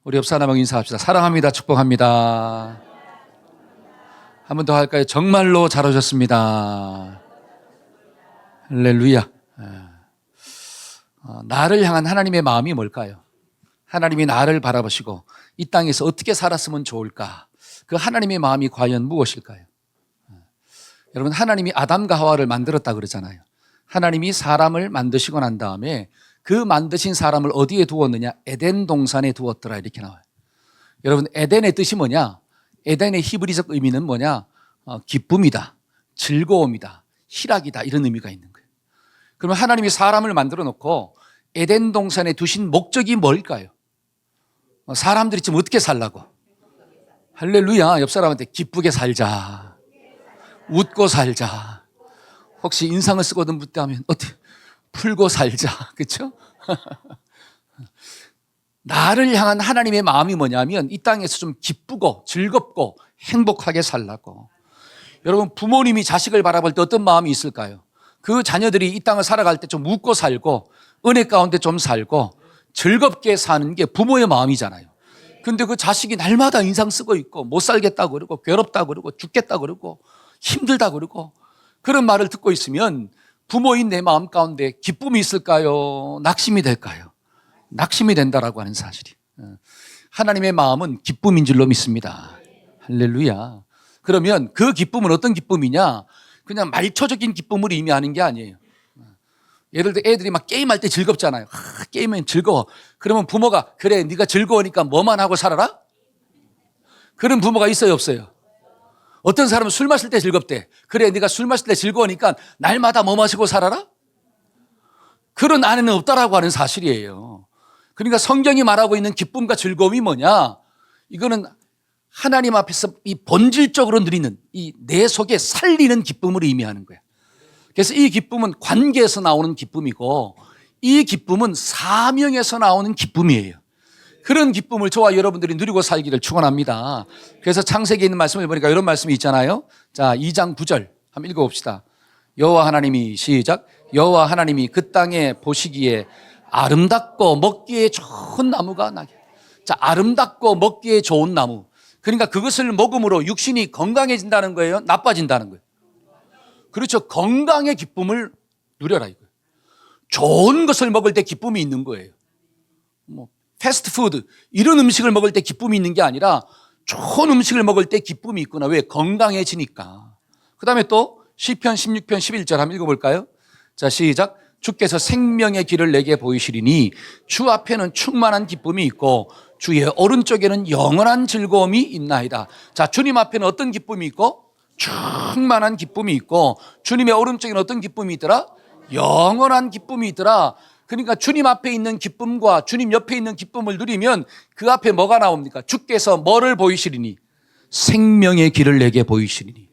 우리 옆 사람하고 인사합시다. 사랑합니다. 축복합니다. 한 번 더 할까요? 정말로 잘 오셨습니다. 할렐루야. 나를 향한 하나님의 마음이 뭘까요? 하나님이 나를 바라보시고 이 땅에서 어떻게 살았으면 좋을까? 그 하나님의 마음이 과연 무엇일까요? 여러분, 하나님이 아담과 하와를 만들었다 그러잖아요. 하나님이 사람을 만드시고 난 다음에 그 만드신 사람을 어디에 두었느냐? 에덴 동산에 두었더라, 이렇게 나와요. 여러분, 에덴의 뜻이 뭐냐? 에덴의 히브리적 의미는 뭐냐? 기쁨이다, 즐거움이다, 희락이다, 이런 의미가 있는 거예요. 그러면 하나님이 사람을 만들어 놓고 에덴 동산에 두신 목적이 뭘까요? 사람들이 지금 어떻게 살라고? 할렐루야. 옆 사람한테 기쁘게 살자, 웃고 살자. 혹시 인상을 쓰거든 묻다 하면 어떻게? 풀고 살자. 그렇죠? 나를 향한 하나님의 마음이 뭐냐면 이 땅에서 좀 기쁘고 즐겁고 행복하게 살라고. 여러분, 부모님이 자식을 바라볼 때 어떤 마음이 있을까요? 그 자녀들이 이 땅을 살아갈 때 좀 웃고 살고 은혜 가운데 좀 살고 즐겁게 사는 게 부모의 마음이잖아요. 근데 그 자식이 날마다 인상 쓰고 있고 못 살겠다고 그러고 괴롭다고 그러고 죽겠다고 그러고 힘들다고 그러고 그런 말을 듣고 있으면 부모인 내 마음 가운데 기쁨이 있을까요? 낙심이 될까요? 낙심이 된다라고 하는 사실이. 하나님의 마음은 기쁨인 줄로 믿습니다. 할렐루야. 그러면 그 기쁨은 어떤 기쁨이냐? 그냥 말초적인 기쁨을 의미하는 게 아니에요. 예를 들어 애들이 막 게임할 때 즐겁잖아요. 게임은 즐거워. 그러면 부모가 그래, 네가 즐거우니까 뭐만 하고 살아라? 그런 부모가 있어요, 없어요? 어떤 사람은 술 마실 때 즐겁대. 그래, 네가 술 마실 때 즐거우니까 날마다 뭐 마시고 살아라? 그런 아내는 없다라고 하는 사실이에요. 그러니까 성경이 말하고 있는 기쁨과 즐거움이 뭐냐? 이거는 하나님 앞에서 이 본질적으로 누리는 이 내 속에 살리는 기쁨을 의미하는 거야. 그래서 이 기쁨은 관계에서 나오는 기쁨이고 이 기쁨은 사명에서 나오는 기쁨이에요. 그런 기쁨을 저와 여러분들이 누리고 살기를 축원합니다. 그래서 창세기에 있는 말씀을 보니까 이런 말씀이 있잖아요. 자, 2장 9절 한번 읽어봅시다. 여호와 하나님이 시작. 여호와 하나님이 그 땅에 보시기에 아름답고 먹기에 좋은 나무가 나게. 자, 아름답고 먹기에 좋은 나무. 그러니까 그것을 먹음으로 육신이 건강해진다는 거예요? 나빠진다는 거예요? 그렇죠. 건강의 기쁨을 누려라 이거예요. 좋은 것을 먹을 때 기쁨이 있는 거예요. 패스트푸드 이런 음식을 먹을 때 기쁨이 있는 게 아니라 좋은 음식을 먹을 때 기쁨이 있구나. 왜? 건강해지니까. 그 다음에 또 시편 16편 11절 한번 읽어볼까요? 자, 시작. 주께서 생명의 길을 내게 보이시리니 주 앞에는 충만한 기쁨이 있고 주의 오른쪽에는 영원한 즐거움이 있나이다. 자, 주님 앞에는 어떤 기쁨이 있고 충만한 기쁨이 있고 주님의 오른쪽에는 어떤 기쁨이 있더라? 영원한 기쁨이 있더라. 그러니까 주님 앞에 있는 기쁨과 주님 옆에 있는 기쁨을 누리면 그 앞에 뭐가 나옵니까? 주께서 뭐를 보이시리니? 생명의 길을 내게 보이시리니.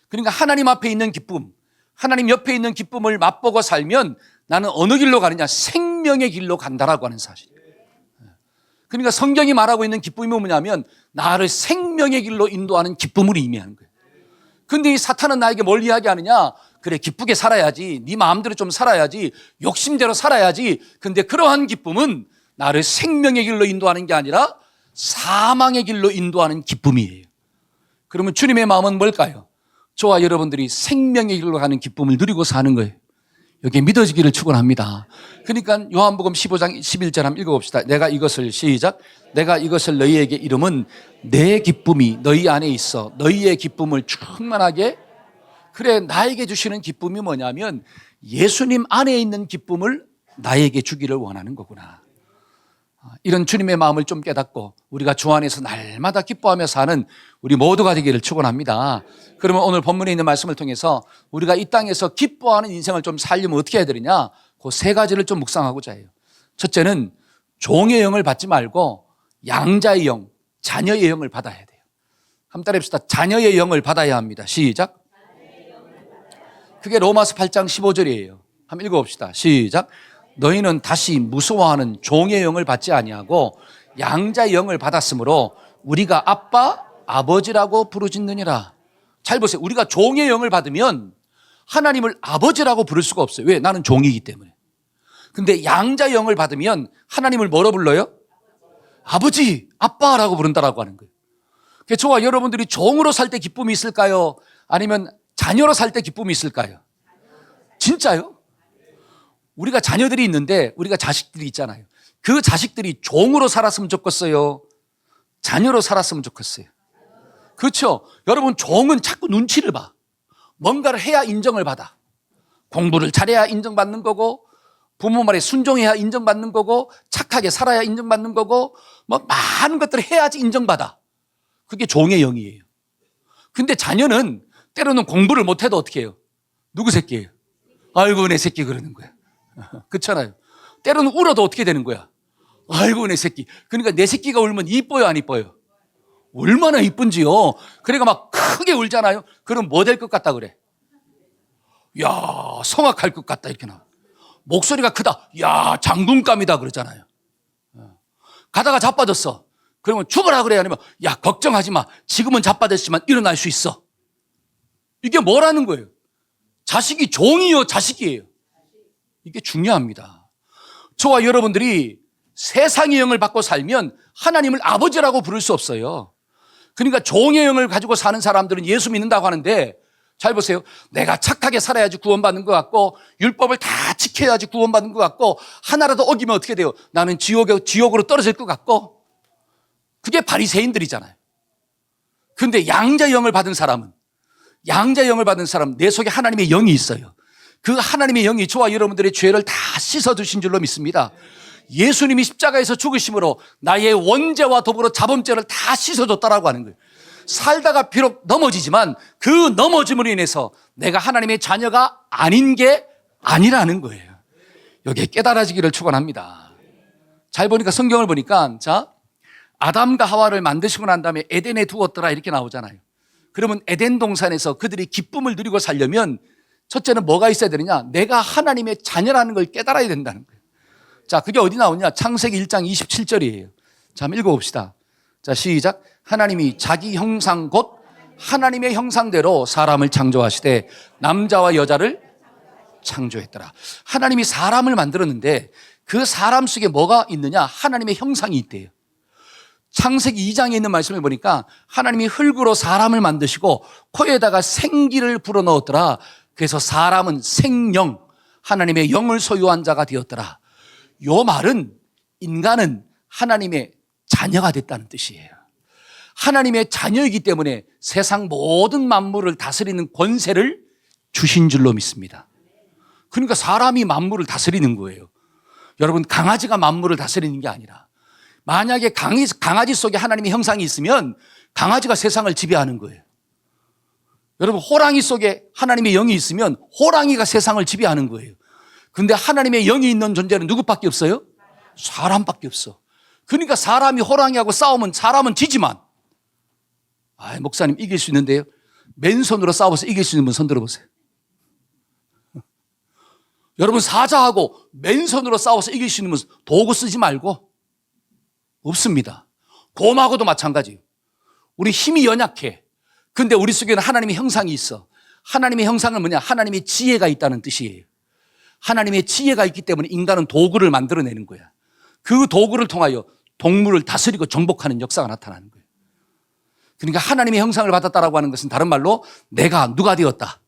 그러니까 하나님 앞에 있는 기쁨, 하나님 옆에 있는 기쁨을 맛보고 살면 나는 어느 길로 가느냐? 생명의 길로 간다라고 하는 사실이에요. 그러니까 성경이 말하고 있는 기쁨이 뭐냐면 나를 생명의 길로 인도하는 기쁨을 의미하는 거예요. 근데 이 사탄은 나에게 뭘 이야기하느냐? 그래, 기쁘게 살아야지. 네 마음대로 좀 살아야지. 욕심대로 살아야지. 근데 그러한 기쁨은 나를 생명의 길로 인도하는 게 아니라 사망의 길로 인도하는 기쁨이에요. 그러면 주님의 마음은 뭘까요? 저와 여러분들이 생명의 길로 가는 기쁨을 누리고 사는 거예요. 여기에 믿어지기를 축원합니다. 그러니까 요한복음 15장 11절 한번 읽어봅시다. 내가 이것을 시작. 내가 이것을 너희에게 이름은 내 기쁨이 너희 안에 있어 너희의 기쁨을 충만하게. 그래, 나에게 주시는 기쁨이 뭐냐면 예수님 안에 있는 기쁨을 나에게 주기를 원하는 거구나. 이런 주님의 마음을 좀 깨닫고 우리가 주 안에서 날마다 기뻐하며 사는 우리 모두가 되기를 축원합니다. 그러면 오늘 본문에 있는 말씀을 통해서 우리가 이 땅에서 기뻐하는 인생을 좀 살려면 어떻게 해야 되느냐? 그 세 가지를 좀 묵상하고자 해요. 첫째는 종의 영을 받지 말고 양자의 영, 자녀의 영을 받아야 돼요. 한번 따라해봅시다. 자녀의 영을 받아야 합니다. 시작. 그게 로마서 8장 15절이에요. 한번 읽어봅시다. 시작. 너희는 다시 무서워하는 종의 영을 받지 아니하고 양자의 영을 받았으므로 우리가 아빠, 아버지라고 부르짖느니라. 잘 보세요. 우리가 종의 영을 받으면 하나님을 아버지라고 부를 수가 없어요. 왜? 나는 종이기 때문에. 근데 양자의 영을 받으면 하나님을 뭐로 불러요? 아버지, 아빠라고 부른다라고 하는 거예요. 그래서 저와 여러분들이 종으로 살 때 기쁨이 있을까요? 아니면 자녀로 살 때 기쁨이 있을까요? 진짜요? 우리가 자녀들이 있는데 우리가 자식들이 있잖아요. 그 자식들이 종으로 살았으면 좋겠어요? 자녀로 살았으면 좋겠어요? 그렇죠? 여러분, 종은 자꾸 눈치를 봐. 뭔가를 해야 인정을 받아. 공부를 잘해야 인정받는 거고, 부모 말에 순종해야 인정받는 거고, 착하게 살아야 인정받는 거고, 뭐 많은 것들을 해야지 인정받아. 그게 종의 영이에요. 근데 자녀는 때로는 공부를 못해도 어떻게 해요? 누구 새끼예요? 아이고 내 새끼 그러는 거야. 그렇잖아요. 때로는 울어도 어떻게 되는 거야? 아이고 내 새끼. 그러니까 내 새끼가 울면 이뻐요 안 이뻐요? 얼마나 이쁜지요. 그러니까 막 크게 울잖아요. 그럼 뭐 될 것 같다 그래? 야, 성악할 것 같다 이렇게 나와. 목소리가 크다. 야, 장군감이다 그러잖아요. 가다가 자빠졌어. 그러면 죽어라 그래. 아니면 야, 걱정하지 마. 지금은 자빠졌지만 일어날 수 있어. 이게 뭐라는 거예요? 자식이 종이요, 자식이에요. 이게 중요합니다. 저와 여러분들이 세상의 영을 받고 살면 하나님을 아버지라고 부를 수 없어요. 그러니까 종의 영을 가지고 사는 사람들은 예수 믿는다고 하는데 잘 보세요. 내가 착하게 살아야지 구원받는 것 같고 율법을 다 지켜야지 구원받는 것 같고 하나라도 어기면 어떻게 돼요? 나는 지옥으로 떨어질 것 같고 그게 바리새인들이잖아요. 그런데 양자의 영을 받은 사람은 내 속에 하나님의 영이 있어요. 그 하나님의 영이 저와 여러분들의 죄를 다 씻어주신 줄로 믿습니다. 예수님이 십자가에서 죽으심으로 나의 원죄와 더불어 자범죄를 다 씻어줬다라고 하는 거예요. 살다가 비록 넘어지지만 그 넘어짐으로 인해서 내가 하나님의 자녀가 아닌 게 아니라는 거예요. 여기에 깨달아지기를 축원합니다. 잘 보니까 성경을 보니까 자 아담과 하와를 만드시고 난 다음에 에덴에 두었더라 이렇게 나오잖아요. 그러면 에덴 동산에서 그들이 기쁨을 누리고 살려면 첫째는 뭐가 있어야 되느냐? 내가 하나님의 자녀라는 걸 깨달아야 된다는 거예요. 자, 그게 어디 나오냐? 창세기 1장 27절이에요. 자, 한번 읽어봅시다. 자, 시작. 하나님이 자기 형상 곧 하나님의 형상대로 사람을 창조하시되 남자와 여자를 창조했더라. 하나님이 사람을 만들었는데 그 사람 속에 뭐가 있느냐? 하나님의 형상이 있대요. 창세기 2장에 있는 말씀을 보니까 하나님이 흙으로 사람을 만드시고 코에다가 생기를 불어넣었더라. 그래서 사람은 생영, 하나님의 영을 소유한 자가 되었더라. 이 말은 인간은 하나님의 자녀가 됐다는 뜻이에요. 하나님의 자녀이기 때문에 세상 모든 만물을 다스리는 권세를 주신 줄로 믿습니다. 그러니까 사람이 만물을 다스리는 거예요. 여러분, 강아지가 만물을 다스리는 게 아니라 만약에 강아지 속에 하나님의 형상이 있으면 강아지가 세상을 지배하는 거예요. 여러분, 호랑이 속에 하나님의 영이 있으면 호랑이가 세상을 지배하는 거예요. 근데 하나님의 영이 있는 존재는 누구밖에 없어요? 사람밖에 없어. 그러니까 사람이 호랑이하고 싸우면 사람은 지지만 목사님 이길 수 있는데요. 맨손으로 싸워서 이길 수 있는 분 손 들어보세요. 여러분, 사자하고 맨손으로 싸워서 이길 수 있는 분 도구 쓰지 말고 없습니다. 곰하고도 마찬가지예요. 우리 힘이 연약해. 근데 우리 속에는 하나님의 형상이 있어. 하나님의 형상은 뭐냐? 하나님의 지혜가 있다는 뜻이에요. 하나님의 지혜가 있기 때문에 인간은 도구를 만들어내는 거야. 그 도구를 통하여 동물을 다스리고 정복하는 역사가 나타나는 거예요. 그러니까 하나님의 형상을 받았다라고 하는 것은 다른 말로 내가 누가 되었다?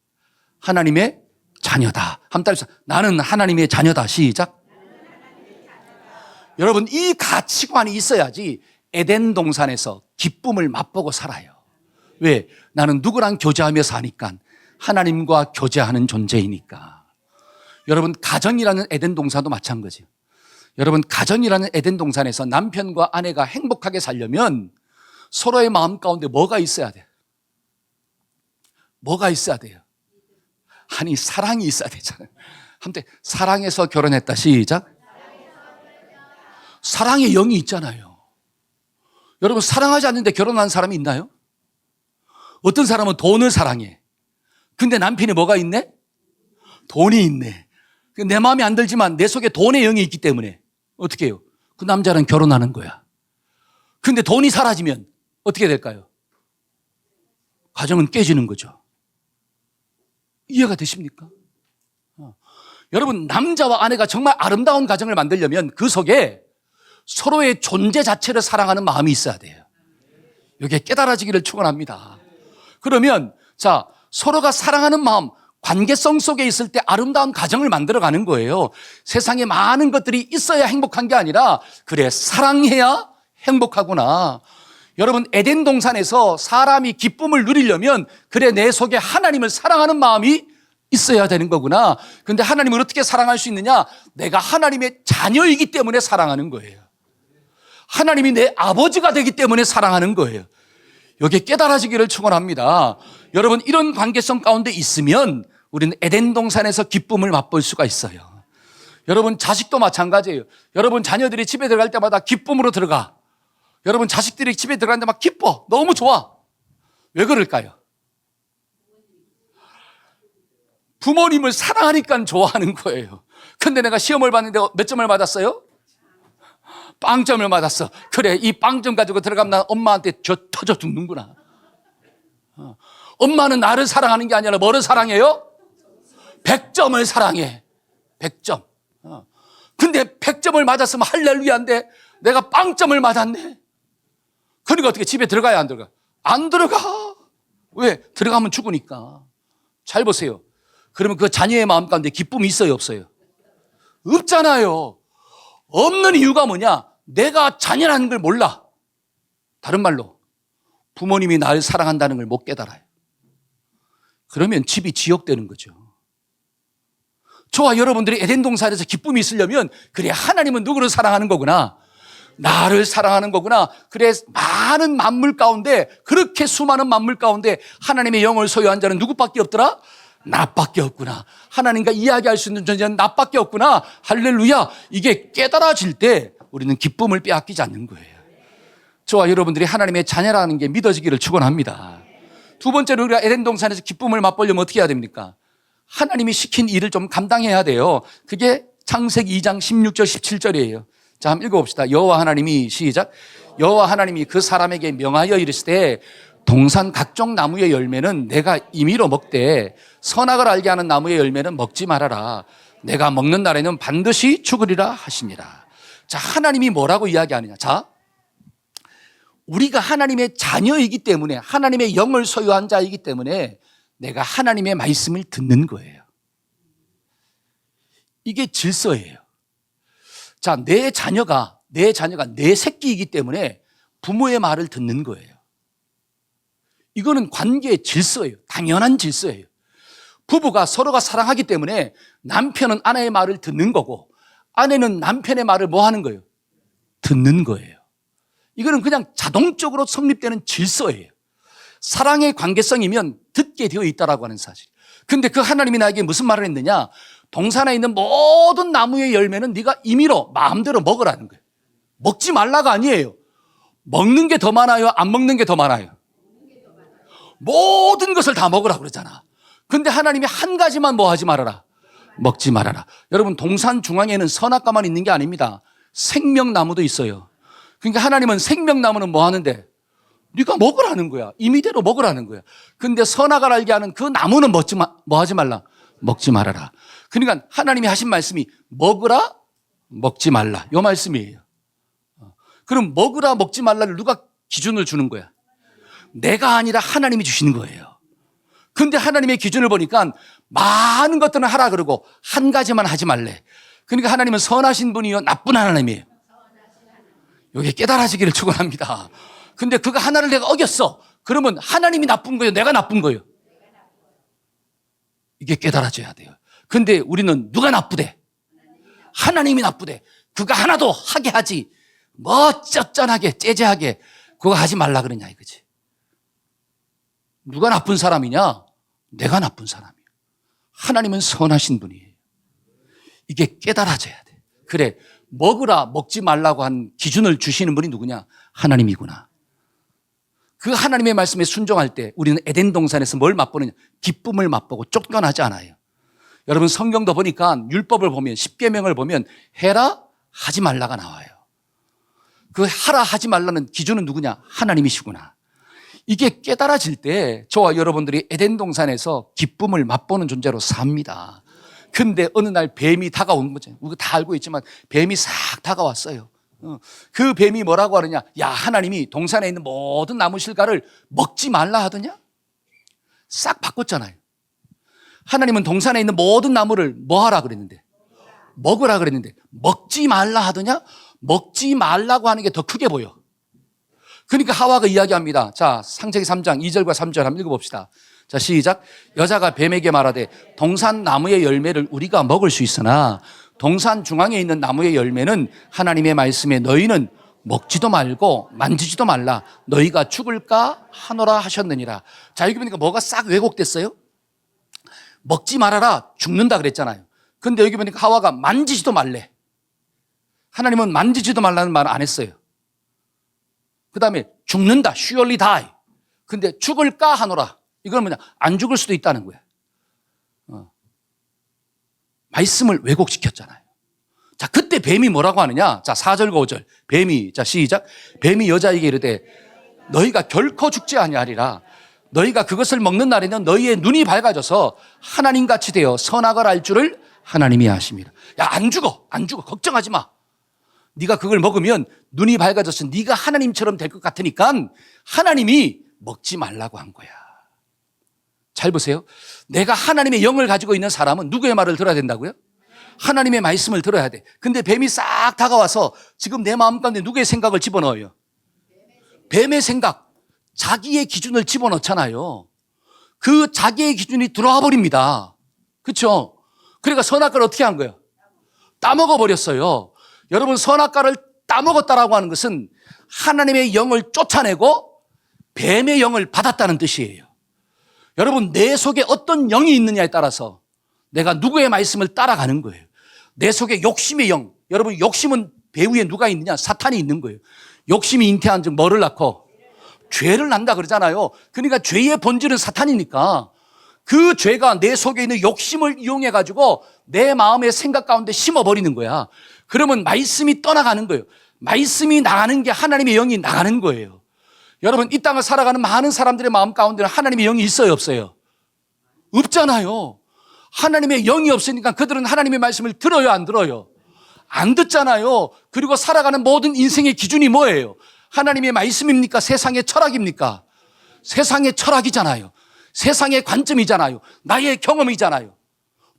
하나님의 자녀다. 한번 따라서 나는 하나님의 자녀다. 시작. 여러분, 이 가치관이 있어야지 에덴 동산에서 기쁨을 맛보고 살아요. 왜? 나는 누구랑 교제하며 사니까 하나님과 교제하는 존재이니까. 여러분, 가정이라는 에덴 동산도 마찬가지예요. 여러분, 가정이라는 에덴 동산에서 남편과 아내가 행복하게 살려면 서로의 마음 가운데 뭐가 있어야 돼요? 뭐가 있어야 돼요? 아니, 사랑이 있어야 되잖아요. 한때 사랑해서 결혼했다. 시작. 사랑의 영이 있잖아요. 여러분, 사랑하지 않는데 결혼한 사람이 있나요? 어떤 사람은 돈을 사랑해. 근데 남편이 뭐가 있네? 돈이 있네. 내 마음에 안 들지만 내 속에 돈의 영이 있기 때문에 어떻게 해요? 그 남자랑 결혼하는 거야. 근데 돈이 사라지면 어떻게 될까요? 가정은 깨지는 거죠. 이해가 되십니까? 여러분, 남자와 아내가 정말 아름다운 가정을 만들려면 그 속에 서로의 존재 자체를 사랑하는 마음이 있어야 돼요. 이게 깨달아지기를 축원합니다. 그러면 자, 서로가 사랑하는 마음, 관계성 속에 있을 때 아름다운 가정을 만들어가는 거예요. 세상에 많은 것들이 있어야 행복한 게 아니라 그래, 사랑해야 행복하구나. 여러분, 에덴 동산에서 사람이 기쁨을 누리려면 그래, 내 속에 하나님을 사랑하는 마음이 있어야 되는 거구나. 근데 하나님을 어떻게 사랑할 수 있느냐? 내가 하나님의 자녀이기 때문에 사랑하는 거예요. 하나님이 내 아버지가 되기 때문에 사랑하는 거예요. 여기에 깨달아지기를 축원합니다. 여러분, 이런 관계성 가운데 있으면 우리는 에덴 동산에서 기쁨을 맛볼 수가 있어요. 여러분, 자식도 마찬가지예요. 여러분, 자녀들이 집에 들어갈 때마다 기쁨으로 들어가. 여러분, 자식들이 집에 들어가는데 막 기뻐. 너무 좋아. 왜 그럴까요? 부모님을 사랑하니까 좋아하는 거예요. 근데 내가 시험을 봤는데 몇 점을 맞았어요? 빵점을 맞았어. 그래, 이 빵점 가지고 들어가면 난 엄마한테 터져 죽는구나. 엄마는 나를 사랑하는 게 아니라 뭐를 사랑해요? 100점을 사랑해. 100점. 근데 100점을 맞았으면 할렐루야인데 내가 빵점을 맞았네. 그러니까 어떻게 집에 들어가야 안 들어가? 안 들어가. 왜? 들어가면 죽으니까. 잘 보세요. 그러면 그 자녀의 마음 가운데 기쁨이 있어요, 없어요? 없잖아요. 없는 이유가 뭐냐? 내가 자녀라는 걸 몰라. 다른 말로 부모님이 나를 사랑한다는 걸 못 깨달아요. 그러면 집이 지옥 되는 거죠. 저와 여러분들이 에덴 동산에서 기쁨이 있으려면 그래, 하나님은 누구를 사랑하는 거구나. 나를 사랑하는 거구나. 그래, 많은 만물 가운데, 그렇게 수많은 만물 가운데 하나님의 영을 소유한 자는 누구밖에 없더라? 나밖에 없구나. 하나님과 이야기할 수 있는 존재는 나밖에 없구나. 할렐루야. 이게 깨달아질 때 우리는 기쁨을 빼앗기지 않는 거예요. 저와 여러분들이 하나님의 자녀라는 게 믿어지기를 축원합니다. 두 번째로 우리가 에덴 동산에서 기쁨을 맛보려면 어떻게 해야 됩니까? 하나님이 시킨 일을 좀 감당해야 돼요. 그게 창세기 2장 16절 17절이에요. 자, 한번 읽어봅시다. 여호와 하나님이, 시작. 여호와 하나님이 그 사람에게 명하여 이르시되 동산 각종 나무의 열매는 내가 임의로 먹되 선악을 알게 하는 나무의 열매는 먹지 말아라. 내가 먹는 날에는 반드시 죽으리라 하시니라. 자, 하나님이 뭐라고 이야기하느냐? 자, 우리가 하나님의 자녀이기 때문에, 하나님의 영을 소유한 자이기 때문에 내가 하나님의 말씀을 듣는 거예요. 이게 질서예요. 자, 내 자녀가 내 새끼이기 때문에 부모의 말을 듣는 거예요. 이거는 관계의 질서예요. 당연한 질서예요. 부부가 서로가 사랑하기 때문에 남편은 아내의 말을 듣는 거고 아내는 남편의 말을 뭐 하는 거예요? 듣는 거예요. 이거는 그냥 자동적으로 성립되는 질서예요. 사랑의 관계성이면 듣게 되어 있다라고 하는 사실. 근데 그 하나님이 나에게 무슨 말을 했느냐? 동산에 있는 모든 나무의 열매는 네가 임의로 마음대로 먹으라는 거예요. 먹지 말라가 아니에요. 먹는 게 더 많아요? 안 먹는 게 더 많아요? 모든 것을 다 먹으라 그러잖아. 근데 하나님이 한 가지만 뭐 하지 말아라? 먹지 말아라. 여러분, 동산 중앙에는 선악과만 있는 게 아닙니다. 생명나무도 있어요. 그러니까 하나님은 생명나무는 뭐 하는데? 네가 먹으라는 거야. 임의대로 먹으라는 거야. 근데 선악을 알게 하는 그 나무는 뭐 하지 말라? 먹지 말아라. 그러니까 하나님이 하신 말씀이 먹으라, 먹지 말라. 이 말씀이에요. 그럼 먹으라, 먹지 말라를 누가 기준을 주는 거야? 내가 아니라 하나님이 주시는 거예요. 근데 하나님의 기준을 보니까 많은 것들은 하라 그러고 한 가지만 하지 말래. 그러니까 하나님은 선하신 분이요, 나쁜 하나님이에요. 이게 깨달아지기를 축원합니다. 근데 그거 하나를 내가 어겼어. 그러면 하나님이 나쁜 거예요, 내가 나쁜 거예요? 이게 깨달아져야 돼요. 근데 우리는 누가 나쁘대? 하나님이 나쁘대. 그거 하나도 하게 하지. 뭐 쩌쩌하게 째재하게 그거 하지 말라 그러냐 이거지. 누가 나쁜 사람이냐? 내가 나쁜 사람이야. 하나님은 선하신 분이에요. 이게 깨달아져야 돼. 그래, 먹으라, 먹지 말라고 한 기준을 주시는 분이 누구냐? 하나님이구나. 그 하나님의 말씀에 순종할 때 우리는 에덴 동산에서 뭘 맛보느냐? 기쁨을 맛보고 쫓겨나지 않아요. 여러분, 성경도 보니까 율법을 보면, 십계명을 보면 해라, 하지 말라가 나와요. 그 하라, 하지 말라는 기준은 누구냐? 하나님이시구나. 이게 깨달아질 때 저와 여러분들이 에덴 동산에서 기쁨을 맛보는 존재로 삽니다. 근데 어느 날 뱀이 다가온 거죠. 우리가 다 알고 있지만 뱀이 싹 다가왔어요. 그 뱀이 뭐라고 하느냐? 야, 하나님이 동산에 있는 모든 나무 실과를 먹지 말라 하더냐? 싹 바꿨잖아요. 하나님은 동산에 있는 모든 나무를 뭐 하라 그랬는데? 먹으라 그랬는데 먹지 말라 하더냐? 먹지 말라고 하는 게 더 크게 보여. 그러니까 하와가 이야기합니다. 자, 창세기 3장 2절과 3절 한번 읽어봅시다. 자, 시작. 여자가 뱀에게 말하되 동산 나무의 열매를 우리가 먹을 수 있으나 동산 중앙에 있는 나무의 열매는 하나님의 말씀에 너희는 먹지도 말고 만지지도 말라. 너희가 죽을까 하노라 하셨느니라. 자, 여기 보니까 뭐가 싹 왜곡됐어요? 먹지 말아라. 죽는다 그랬잖아요. 근데 여기 보니까 하와가 만지지도 말래. 하나님은 만지지도 말라는 말 안 했어요. 그 다음에 죽는다. surely die. 근데 죽을까 하노라. 이건 뭐냐? 안 죽을 수도 있다는 거야. 말씀을 왜곡시켰잖아요. 자, 그때 뱀이 뭐라고 하느냐? 자, 4절과 5절. 뱀이, 자, 시작. 뱀이 여자에게 이르되 너희가 결코 죽지 아니하리라. 너희가 그것을 먹는 날에는 너희의 눈이 밝아져서 하나님같이 되어 선악을 알 줄을 하나님이 아십니다. 야, 안 죽어. 안 죽어. 걱정하지 마. 네가 그걸 먹으면 눈이 밝아져서 네가 하나님처럼 될 것 같으니까 하나님이 먹지 말라고 한 거야. 잘 보세요. 내가 하나님의 영을 가지고 있는 사람은 누구의 말을 들어야 된다고요? 하나님의 말씀을 들어야 돼. 근데 뱀이 싹 다가와서 지금 내 마음 가운데 누구의 생각을 집어넣어요? 뱀의 생각, 자기의 기준을 집어넣잖아요. 그 자기의 기준이 들어와 버립니다. 그렇죠? 그러니까 선악과를 어떻게 한 거예요? 따먹어 버렸어요. 여러분, 선악과를 따먹었다라고 하는 것은 하나님의 영을 쫓아내고 뱀의 영을 받았다는 뜻이에요. 여러분, 내 속에 어떤 영이 있느냐에 따라서 내가 누구의 말씀을 따라가는 거예요. 내 속에 욕심의 영. 여러분, 욕심은 배후에 누가 있느냐? 사탄이 있는 거예요. 욕심이 잉태한 즉 뭐를 낳고? 죄를 낳는다 그러잖아요. 그러니까 죄의 본질은 사탄이니까 그 죄가 내 속에 있는 욕심을 이용해 가지고 내 마음의 생각 가운데 심어버리는 거야. 그러면 말씀이 떠나가는 거예요. 말씀이 나가는 게 하나님의 영이 나가는 거예요. 여러분, 이 땅을 살아가는 많은 사람들의 마음 가운데는 하나님의 영이 있어요, 없어요? 없잖아요. 하나님의 영이 없으니까 그들은 하나님의 말씀을 들어요, 안 들어요? 안 듣잖아요. 그리고 살아가는 모든 인생의 기준이 뭐예요? 하나님의 말씀입니까? 세상의 철학입니까? 세상의 철학이잖아요. 세상의 관점이잖아요. 나의 경험이잖아요.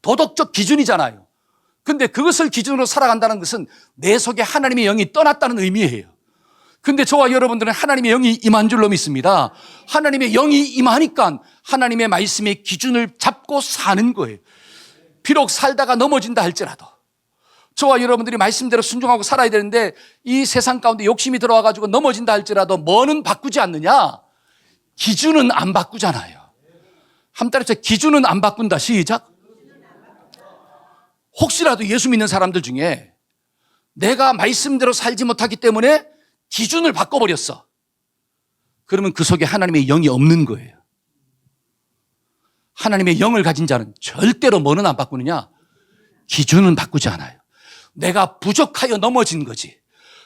도덕적 기준이잖아요. 근데 그것을 기준으로 살아간다는 것은 내 속에 하나님의 영이 떠났다는 의미예요. 근데 저와 여러분들은 하나님의 영이 임한 줄로 믿습니다. 하나님의 영이 임하니까 하나님의 말씀의 기준을 잡고 사는 거예요. 비록 살다가 넘어진다 할지라도 저와 여러분들이 말씀대로 순종하고 살아야 되는데 이 세상 가운데 욕심이 들어와가지고 넘어진다 할지라도 뭐는 바꾸지 않느냐? 기준은 안 바꾸잖아요. 한 달에 기준은 안 바꾼다. 시작. 혹시라도 예수 믿는 사람들 중에 내가 말씀대로 살지 못하기 때문에 기준을 바꿔버렸어. 그러면 그 속에 하나님의 영이 없는 거예요. 하나님의 영을 가진 자는 절대로 뭐는 안 바꾸느냐? 기준은 바꾸지 않아요. 내가 부족하여 넘어진 거지.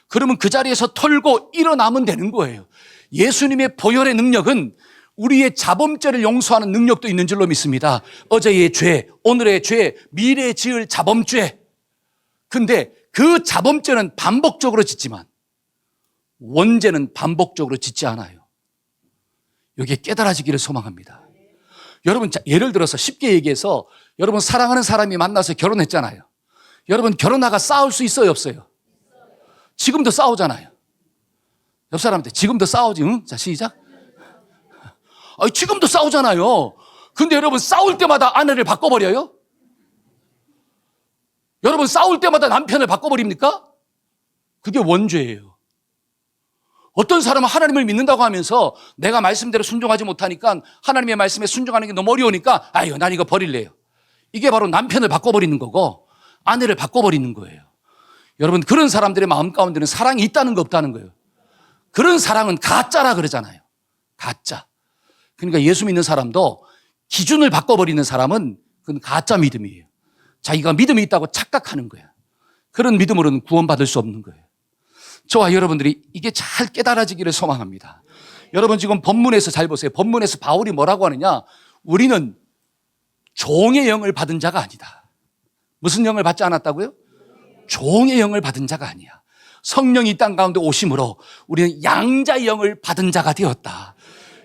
그러면 그 자리에서 털고 일어나면 되는 거예요. 예수님의 보혈의 능력은 우리의 자범죄를 용서하는 능력도 있는 줄로 믿습니다. 어제의 죄, 오늘의 죄, 미래에 지을 자범죄. 근데 그 자범죄는 반복적으로 짓지만 원죄는 반복적으로 짓지 않아요. 여기에 깨달아지기를 소망합니다. 여러분, 예를 들어서 쉽게 얘기해서 여러분 사랑하는 사람이 만나서 결혼했잖아요. 여러분 결혼하가 싸울 수 있어요, 없어요? 지금도 싸우잖아요. 옆 사람한테 지금도 싸우지, 응? 자, 시작. 지금도 싸우잖아요. 근데 여러분 싸울 때마다 아내를 바꿔버려요? 여러분 싸울 때마다 남편을 바꿔버립니까? 그게 원죄예요. 어떤 사람은 하나님을 믿는다고 하면서 내가 말씀대로 순종하지 못하니까 하나님의 말씀에 순종하는 게 너무 어려우니까 아유, 난 이거 버릴래요. 이게 바로 남편을 바꿔버리는 거고 아내를 바꿔버리는 거예요. 여러분, 그런 사람들의 마음 가운데는 사랑이 있다는 거 없다는 거예요. 그런 사랑은 가짜라 그러잖아요. 가짜. 그러니까 예수 믿는 사람도 기준을 바꿔버리는 사람은 그건 가짜 믿음이에요. 자기가 믿음이 있다고 착각하는 거야. 그런 믿음으로는 구원받을 수 없는 거예요. 저와 여러분들이 이게 잘 깨달아지기를 소망합니다. 여러분 지금 본문에서 잘 보세요. 본문에서 바울이 뭐라고 하느냐? 우리는 종의 영을 받은 자가 아니다. 무슨 영을 받지 않았다고요? 종의 영을 받은 자가 아니야. 성령이 이 땅 가운데 오심으로 우리는 양자의 영을 받은 자가 되었다.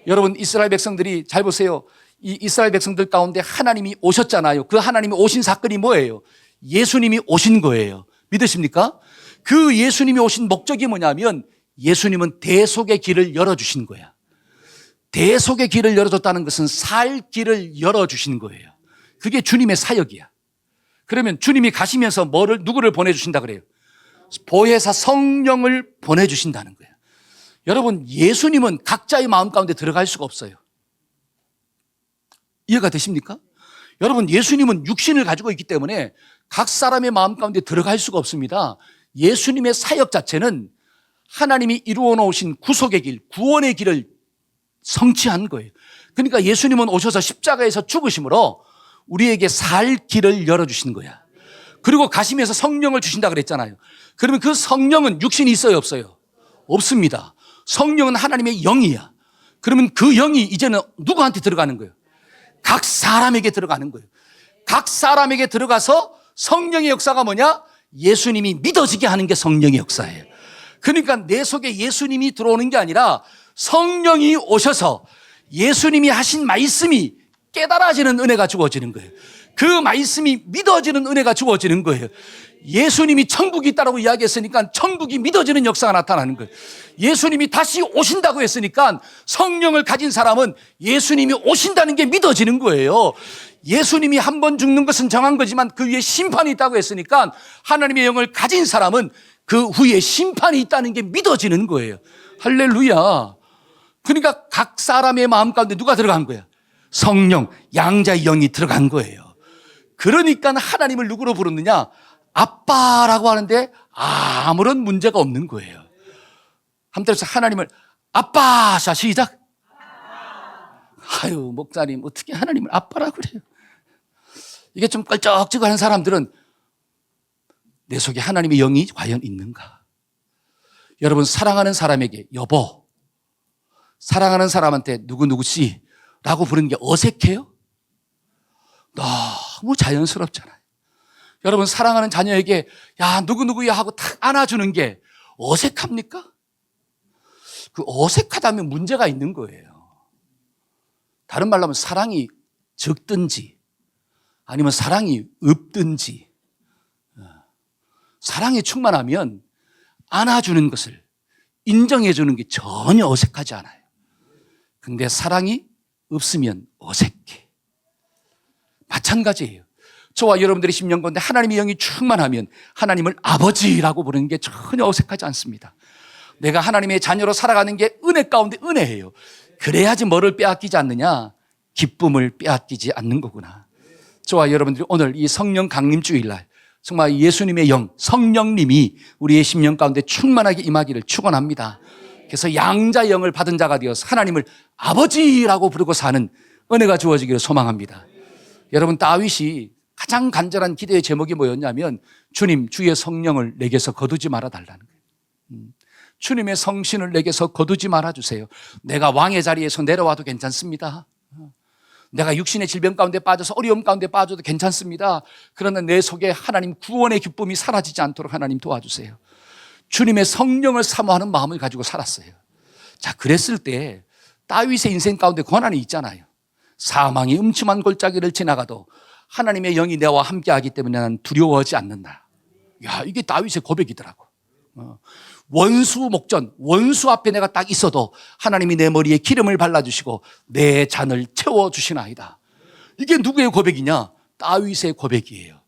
여러분, 이스라엘 백성들이 잘 보세요. 이 이스라엘 백성들 가운데 하나님이 오셨잖아요. 그 하나님이 오신 사건이 뭐예요? 예수님이 오신 거예요. 믿으십니까? 그 예수님이 오신 목적이 뭐냐면 예수님은 대속의 길을 열어주신 거야. 대속의 길을 열어줬다는 것은 살 길을 열어주신 거예요. 그게 주님의 사역이야. 그러면 주님이 가시면서 누구를 보내주신다 그래요? 보혜사 성령을 보내주신다는 거예요. 여러분, 예수님은 각자의 마음 가운데 들어갈 수가 없어요. 이해가 되십니까? 여러분, 예수님은 육신을 가지고 있기 때문에 각 사람의 마음 가운데 들어갈 수가 없습니다. 예수님의 사역 자체는 하나님이 이루어 놓으신 구속의 길, 구원의 길을 성취한 거예요. 그러니까 예수님은 오셔서 십자가에서 죽으심으로 우리에게 살 길을 열어주신 거야. 그리고 가시면서 성령을 주신다 그랬잖아요. 그러면 그 성령은 육신이 있어요, 없어요? 없습니다. 성령은 하나님의 영이야. 그러면 그 영이 이제는 누구한테 들어가는 거예요? 각 사람에게 들어가는 거예요. 각 사람에게 들어가서 성령의 역사가 뭐냐? 예수님이 믿어지게 하는 게 성령의 역사예요. 그러니까 내 속에 예수님이 들어오는 게 아니라 성령이 오셔서 예수님이 하신 말씀이 깨달아지는 은혜가 주어지는 거예요. 그 말씀이 믿어지는 은혜가 주어지는 거예요. 예수님이 천국이 있다고 이야기했으니까 천국이 믿어지는 역사가 나타나는 거예요. 예수님이 다시 오신다고 했으니까 성령을 가진 사람은 예수님이 오신다는 게 믿어지는 거예요. 예수님이 한 번 죽는 것은 정한 거지만 그 위에 심판이 있다고 했으니까 하나님의 영을 가진 사람은 그 후에 심판이 있다는 게 믿어지는 거예요. 할렐루야. 그러니까 각 사람의 마음 가운데 누가 들어간 거야? 성령, 양자의 영이 들어간 거예요. 그러니까 하나님을 누구로 부르느냐? 아빠라고 하는데 아무런 문제가 없는 거예요. 한때에서 하나님을 아빠. 자, 시작. 아유, 목사님 어떻게 하나님을 아빠라고 그래요? 이게 좀 껄쩍지근한 사람들은 내 속에 하나님의 영이 과연 있는가? 여러분, 사랑하는 사람에게 여보, 사랑하는 사람한테 누구누구씨 라고 부르는 게 어색해요? 너무 자연스럽잖아요. 여러분, 사랑하는 자녀에게 야, 누구누구야 하고 탁 안아주는 게 어색합니까? 그 어색하다면 문제가 있는 거예요. 다른 말로 하면 사랑이 적든지 아니면 사랑이 없든지, 사랑이 충만하면 안아주는 것을 인정해 주는 게 전혀 어색하지 않아요. 근데 사랑이 없으면 어색해. 마찬가지예요. 저와 여러분들의 심령 가운데 하나님의 영이 충만하면 하나님을 아버지라고 부르는 게 전혀 어색하지 않습니다. 내가 하나님의 자녀로 살아가는 게 은혜 가운데 은혜예요. 그래야지 뭐를 빼앗기지 않느냐? 기쁨을 빼앗기지 않는 거구나. 저와 여러분들이 오늘 이 성령 강림 주일날 정말 예수님의 영, 성령님이 우리의 심령 가운데 충만하게 임하기를 축원합니다. 그래서 양자 영을 받은 자가 되어서 하나님을 아버지라고 부르고 사는 은혜가 주어지기를 소망합니다. 여러분, 다윗이 가장 간절한 기도의 제목이 뭐였냐면 주님, 주의 성령을 내게서 거두지 말아 달라는 거예요. 주님의 성신을 내게서 거두지 말아 주세요. 내가 왕의 자리에서 내려와도 괜찮습니다. 내가 육신의 질병 가운데 빠져서 어려움 가운데 빠져도 괜찮습니다. 그러나 내 속에 하나님 구원의 기쁨이 사라지지 않도록 하나님 도와주세요. 주님의 성령을 사모하는 마음을 가지고 살았어요. 자, 그랬을 때 다윗의 인생 가운데 고난이 있잖아요. 사망이 음침한 골짜기를 지나가도 하나님의 영이 내와 함께하기 때문에 나는 두려워하지 않는다. 야, 이게 다윗의 고백이더라고. 원수 목전, 원수 앞에 내가 딱 있어도 하나님이 내 머리에 기름을 발라주시고 내 잔을 채워주시나이다. 이게 누구의 고백이냐? 다윗의 고백이에요.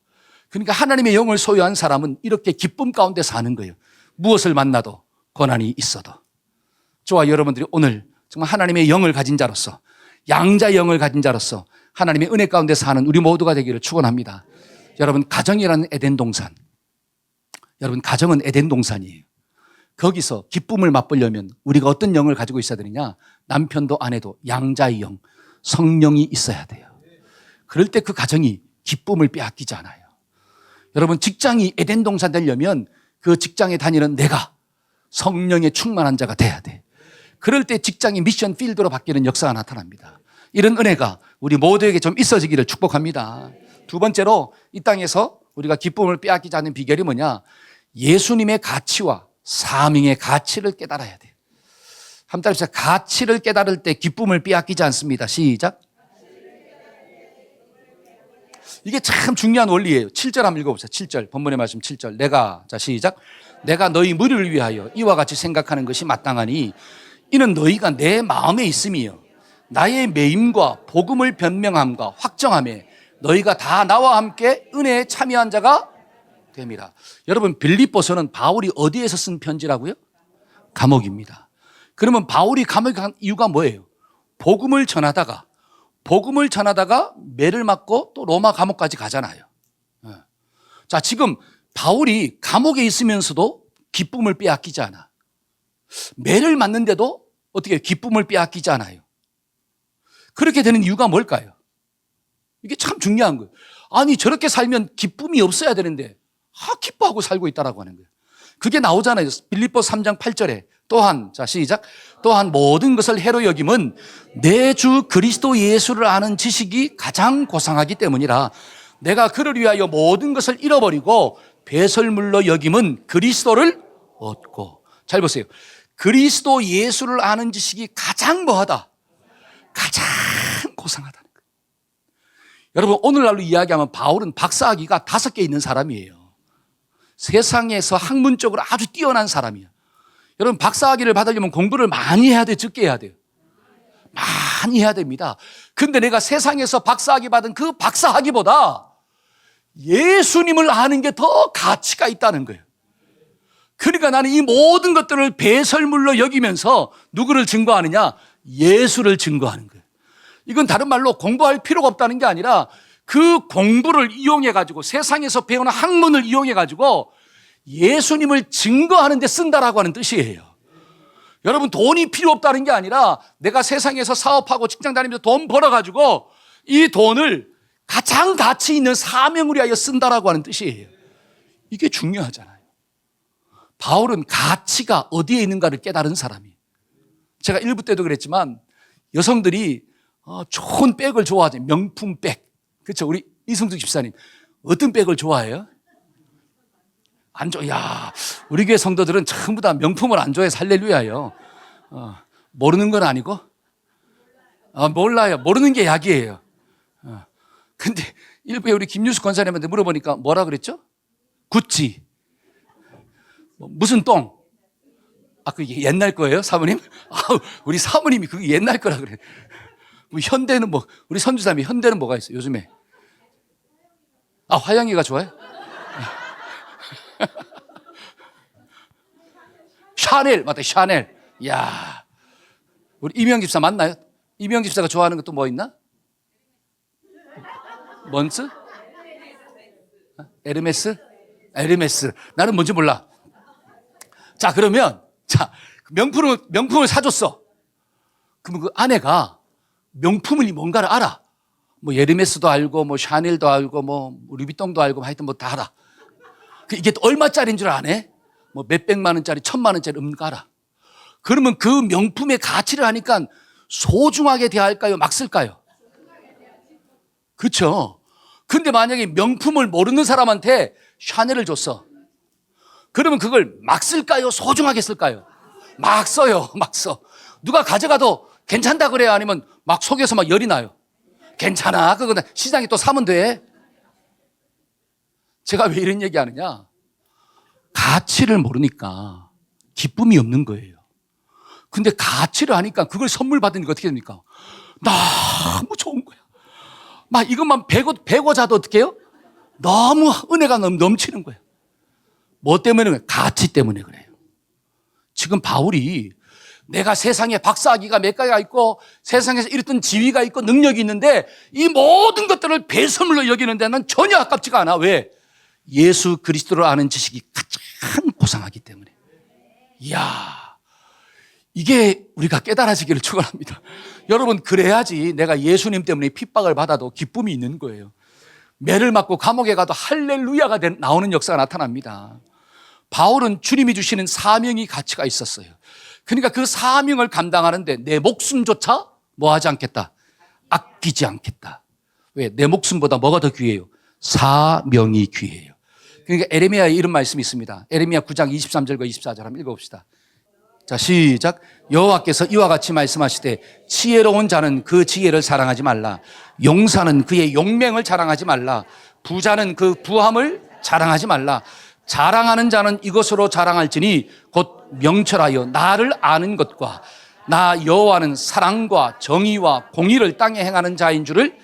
그러니까 하나님의 영을 소유한 사람은 이렇게 기쁨 가운데 사는 거예요. 무엇을 만나도 고난이 있어도. 저와 여러분들이 오늘 정말 하나님의 영을 가진 자로서, 양자의 영을 가진 자로서 하나님의 은혜 가운데 사는 우리 모두가 되기를 축원합니다. 여러분, 가정이라는 에덴 동산, 여러분, 가정은 에덴 동산이에요. 거기서 기쁨을 맛보려면 우리가 어떤 영을 가지고 있어야 되느냐? 남편도 아내도 양자의 영, 성령이 있어야 돼요. 그럴 때 그 가정이 기쁨을 빼앗기지 않아요. 여러분, 직장이 에덴 동산 되려면 그 직장에 다니는 내가 성령에 충만한 자가 돼야 돼. 그럴 때 직장이 미션 필드로 바뀌는 역사가 나타납니다. 이런 은혜가 우리 모두에게 좀 있어지기를 축복합니다. 두 번째로 이 땅에서 우리가 기쁨을 빼앗기지 않는 비결이 뭐냐? 예수님의 가치와 사명의 가치를 깨달아야 돼요. 한번 따라해보세요. 가치를 깨달을 때 기쁨을 빼앗기지 않습니다. 시작. 이게 참 중요한 원리예요. 7절 한번 읽어보세요. 7절 본문의 말씀 7절. 자 시작. 내가 너희 무리를 위하여 이와 같이 생각하는 것이 마땅하니 이는 너희가 내 마음에 있음이요 나의 매임과 복음을 변명함과 확정함에 너희가 다 나와 함께 은혜에 참여한 자가 됨이라. 여러분 빌립보서는 바울이 어디에서 쓴 편지라고요? 감옥입니다. 그러면 바울이 감옥에 간 이유가 뭐예요? 복음을 전하다가 매를 맞고 또 로마 감옥까지 가잖아요. 자, 지금 바울이 감옥에 있으면서도 기쁨을 빼앗기지 않아. 매를 맞는데도 어떻게 기쁨을 빼앗기지 않아요. 그렇게 되는 이유가 뭘까요? 이게 참 중요한 거예요. 아니 저렇게 살면 기쁨이 없어야 되는데 기뻐하고 살고 있다라고 하는 거예요. 그게 나오잖아요. 빌립보 3장 8절에 또한 자 시작. 또한 모든 것을 해로 여김은 내 주 그리스도 예수를 아는 지식이 가장 고상하기 때문이라. 내가 그를 위하여 모든 것을 잃어버리고 배설물로 여김은 그리스도를 얻고. 잘 보세요. 그리스도 예수를 아는 지식이 가장 뭐하다? 가장 고상하다는 거예요. 여러분 오늘날로 이야기하면 바울은 박사학위가 5개 있는 사람이에요. 세상에서 학문적으로 아주 뛰어난 사람이에요. 여러분 박사학위를 받으려면 공부를 많이 해야 돼요? 적게 해야 돼요? 많이 해야 됩니다. 근데 내가 세상에서 박사학위 받은 그 박사학위보다 예수님을 아는 게 더 가치가 있다는 거예요. 그러니까 나는 이 모든 것들을 배설물로 여기면서 누구를 증거하느냐? 예수를 증거하는 거예요. 이건 다른 말로 공부할 필요가 없다는 게 아니라 그 공부를 이용해가지고 세상에서 배우는 학문을 이용해가지고 예수님을 증거하는 데 쓴다라고 하는 뜻이에요. 여러분 돈이 필요 없다는 게 아니라 내가 세상에서 사업하고 직장 다니면서 돈 벌어가지고 이 돈을 가장 가치 있는 사명을 위하여 쓴다라고 하는 뜻이에요. 이게 중요하잖아요. 바울은 가치가 어디에 있는가를 깨달은 사람이에요. 제가 1부 때도 그랬지만 여성들이 좋은 백을 좋아하죠. 명품 백. 그렇죠? 우리 이승숙 집사님 어떤 백을 좋아해요? 안 좋아. 야, 우리 교회 성도들은 전부 다 명품을 안 좋아해서 할렐루야요. 모르는 건 아니고 몰라요. 모르는 게 약이에요. 근데 일부에 우리 김유숙 권사님한테 물어보니까 뭐라 그랬죠? 구찌. 무슨 똥? 그게 옛날 거예요, 사모님? 우리 사모님이 그게 옛날 거라 그래. 현대는 우리 선주사님이 현대는 뭐가 있어요, 요즘에? 화양이가 좋아요? 샤넬, 맞다, 샤넬. 야, 우리 이명 집사 맞나요? 이명 집사가 좋아하는 것도 뭐 있나? 먼스? 에르메스? 에르메스. 나는 뭔지 몰라. 자, 그러면, 명품을 사줬어. 그러면 그 아내가 명품이 뭔가를 알아. 에르메스도 알고, 샤넬도 알고, 루비통도 알고, 하여튼 다 알아. 이게 얼마짜리인 줄 아네? 몇백만 원짜리, 1,000만 원짜리 없는 거 알아. 그러면 그 명품의 가치를 아니까 소중하게 대할까요? 막 쓸까요? 그렇죠. 근데 만약에 명품을 모르는 사람한테 샤넬을 줬어. 그러면 그걸 막 쓸까요? 소중하게 쓸까요? 막 써요. 막 써. 누가 가져가도 괜찮다 그래요? 아니면 막 속에서 막 열이 나요? 괜찮아. 그거 시장에 또 사면 돼. 제가 왜 이런 얘기 하느냐? 가치를 모르니까 기쁨이 없는 거예요. 근데 가치를 아니까 그걸 선물 받으니까 어떻게 됩니까? 너무 좋은 거야. 막 이것만 베고 자도 어떻게 해요? 너무 은혜가 넘치는 거예요. 뭐 때문에 그래요? 가치 때문에 그래요. 지금 바울이 내가 세상에 박사학위가 몇 가지가 있고 세상에서 이랬던 지위가 있고 능력이 있는데 이 모든 것들을 배설물로 여기는 데는 전혀 아깝지가 않아. 왜? 예수 그리스도를 아는 지식이 가장 고상하기 때문에. 이야, 이게 우리가 깨달아지기를 축원합니다. 여러분, 그래야지 내가 예수님 때문에 핍박을 받아도 기쁨이 있는 거예요. 매를 맞고 감옥에 가도 할렐루야가 나오는 역사가 나타납니다. 바울은 주님이 주시는 사명이 가치가 있었어요. 그러니까 그 사명을 감당하는데 내 목숨조차 뭐 하지 않겠다? 아끼지 않겠다. 왜? 내 목숨보다 뭐가 더 귀해요? 사명이 귀해요. 그러니까 에레미야에 이런 말씀이 있습니다. 에레미야 9장 23절과 24절 한번 읽어봅시다. 자, 시작. 여호와께서 이와 같이 말씀하시되 지혜로운 자는 그 지혜를 자랑하지 말라. 용사는 그의 용맹을 자랑하지 말라. 부자는 그 부함을 자랑하지 말라. 자랑하는 자는 이것으로 자랑할지니 곧 명철하여 나를 아는 것과 나 여호와는 사랑과 정의와 공의를 땅에 행하는 자인 줄을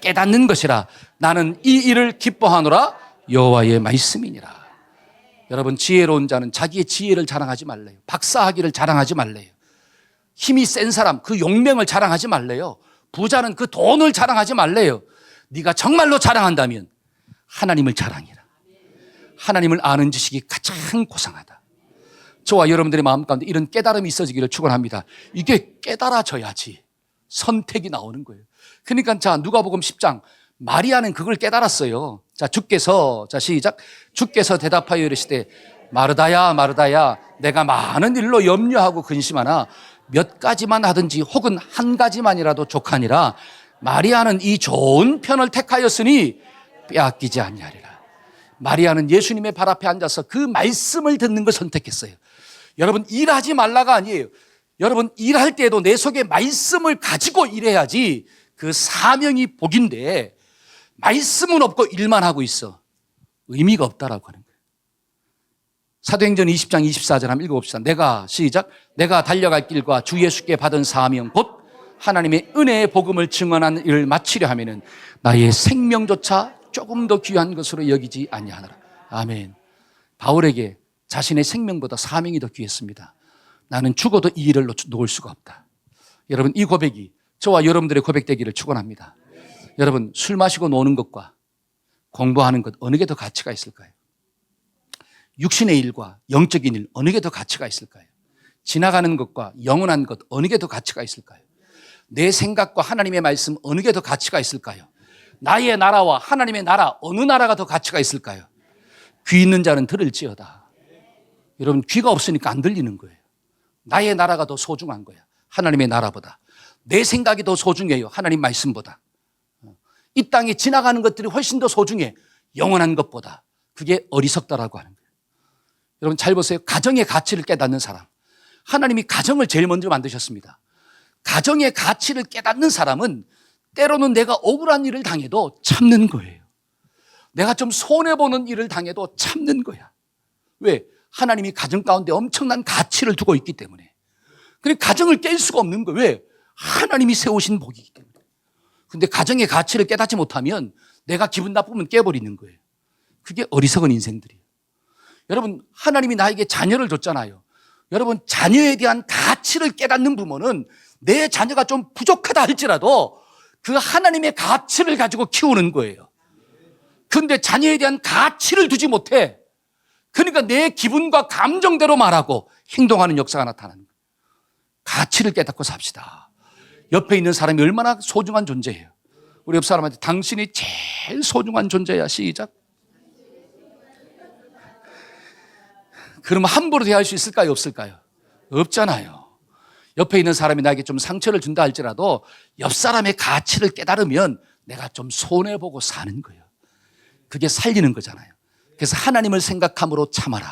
깨닫는 것이라. 나는 이 일을 기뻐하노라. 여호와의 말씀이니라. 여러분, 지혜로운 자는 자기의 지혜를 자랑하지 말래요. 박사학위를 자랑하지 말래요. 힘이 센 사람 그 용맹을 자랑하지 말래요. 부자는 그 돈을 자랑하지 말래요. 네가 정말로 자랑한다면 하나님을 자랑해라. 하나님을 아는 지식이 가장 고상하다. 저와 여러분들의 마음 가운데 이런 깨달음이 있어지기를 축원합니다. 이게 깨달아져야지 선택이 나오는 거예요. 그러니까 자, 누가복음 10장 마리아는 그걸 깨달았어요. 자, 주께서, 자, 시작. 주께서 대답하여 이르시되 마르다야 마르다야 내가 많은 일로 염려하고 근심하나 몇 가지만 하든지 혹은 한 가지만이라도 족하니라. 마리아는 이 좋은 편을 택하였으니 빼앗기지 아니하리라. 마리아는 예수님의 발 앞에 앉아서 그 말씀을 듣는 걸 선택했어요. 여러분, 일하지 말라가 아니에요. 여러분, 일할 때에도 내 속에 말씀을 가지고 일해야지 그 사명이 복인데 말씀은 없고 일만 하고 있어. 의미가 없다라고 하는 거예요. 사도행전 20장 24절 한번 읽어봅시다. 내가, 시작. 내가 달려갈 길과 주 예수께 받은 사명 곧 하나님의 은혜의 복음을 증언하는 일을 마치려 하면은 나의 생명조차 조금 더 귀한 것으로 여기지 아니하노라. 아멘. 바울에게 자신의 생명보다 사명이 더 귀했습니다. 나는 죽어도 이 일을 놓을 수가 없다. 여러분, 이 고백이 저와 여러분들의 고백되기를 축원합니다. 여러분, 술 마시고 노는 것과 공부하는 것 어느 게 더 가치가 있을까요? 육신의 일과 영적인 일 어느 게 더 가치가 있을까요? 지나가는 것과 영원한 것 어느 게 더 가치가 있을까요? 내 생각과 하나님의 말씀 어느 게 더 가치가 있을까요? 나의 나라와 하나님의 나라 어느 나라가 더 가치가 있을까요? 귀 있는 자는 들을지어다. 여러분, 귀가 없으니까 안 들리는 거예요. 나의 나라가 더 소중한 거야. 하나님의 나라보다. 내 생각이 더 소중해요. 하나님 말씀보다. 이 땅에 지나가는 것들이 훨씬 더 소중해. 영원한 것보다. 그게 어리석다라고 하는 거예요. 여러분, 잘 보세요. 가정의 가치를 깨닫는 사람. 하나님이 가정을 제일 먼저 만드셨습니다. 가정의 가치를 깨닫는 사람은 때로는 내가 억울한 일을 당해도 참는 거예요. 내가 좀 손해보는 일을 당해도 참는 거야. 왜? 하나님이 가정 가운데 엄청난 가치를 두고 있기 때문에. 그러니까 가정을 깰 수가 없는 거예요. 왜? 하나님이 세우신 복이기 때문에. 근데 가정의 가치를 깨닫지 못하면 내가 기분 나쁘면 깨버리는 거예요. 그게 어리석은 인생들이에요. 여러분, 하나님이 나에게 자녀를 줬잖아요. 여러분, 자녀에 대한 가치를 깨닫는 부모는 내 자녀가 좀 부족하다 할지라도 그 하나님의 가치를 가지고 키우는 거예요. 그런데 자녀에 대한 가치를 두지 못해. 그러니까 내 기분과 감정대로 말하고 행동하는 역사가 나타나는 거예요. 가치를 깨닫고 삽시다. 옆에 있는 사람이 얼마나 소중한 존재예요. 우리 옆 사람한테 당신이 제일 소중한 존재야. 시작. 그러면 함부로 대할 수 있을까요? 없을까요? 없잖아요. 옆에 있는 사람이 나에게 좀 상처를 준다 할지라도 옆 사람의 가치를 깨달으면 내가 좀 손해보고 사는 거예요. 그게 살리는 거잖아요. 그래서 하나님을 생각함으로 참아라.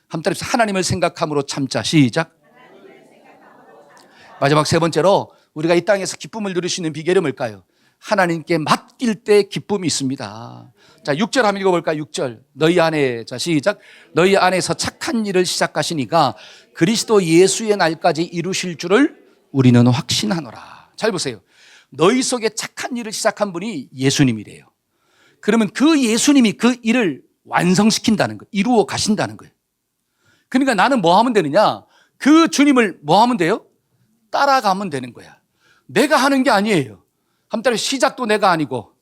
한번 따라해보세요. 하나님을 생각함으로 참자. 시작. 마지막 세 번째로 우리가 이 땅에서 기쁨을 누릴 수 있는 비결이 뭘까요? 하나님께 맡길 때 기쁨이 있습니다. 자, 6절 한번 읽어볼까요? 6절. 너희 안에, 자, 시작. 너희 안에서 착한 일을 시작하시니까 그리스도 예수의 날까지 이루실 줄을 우리는 확신하노라. 잘 보세요. 너희 속에 착한 일을 시작한 분이 예수님이래요. 그러면 그 예수님이 그 일을 완성시킨다는 거예요. 이루어 가신다는 거예요. 그러니까 나는 뭐 하면 되느냐? 그 주님을 뭐 하면 돼요? 따라가면 되는 거야. 내가 하는 게 아니에요. 한 달에 시작도 내가 아니고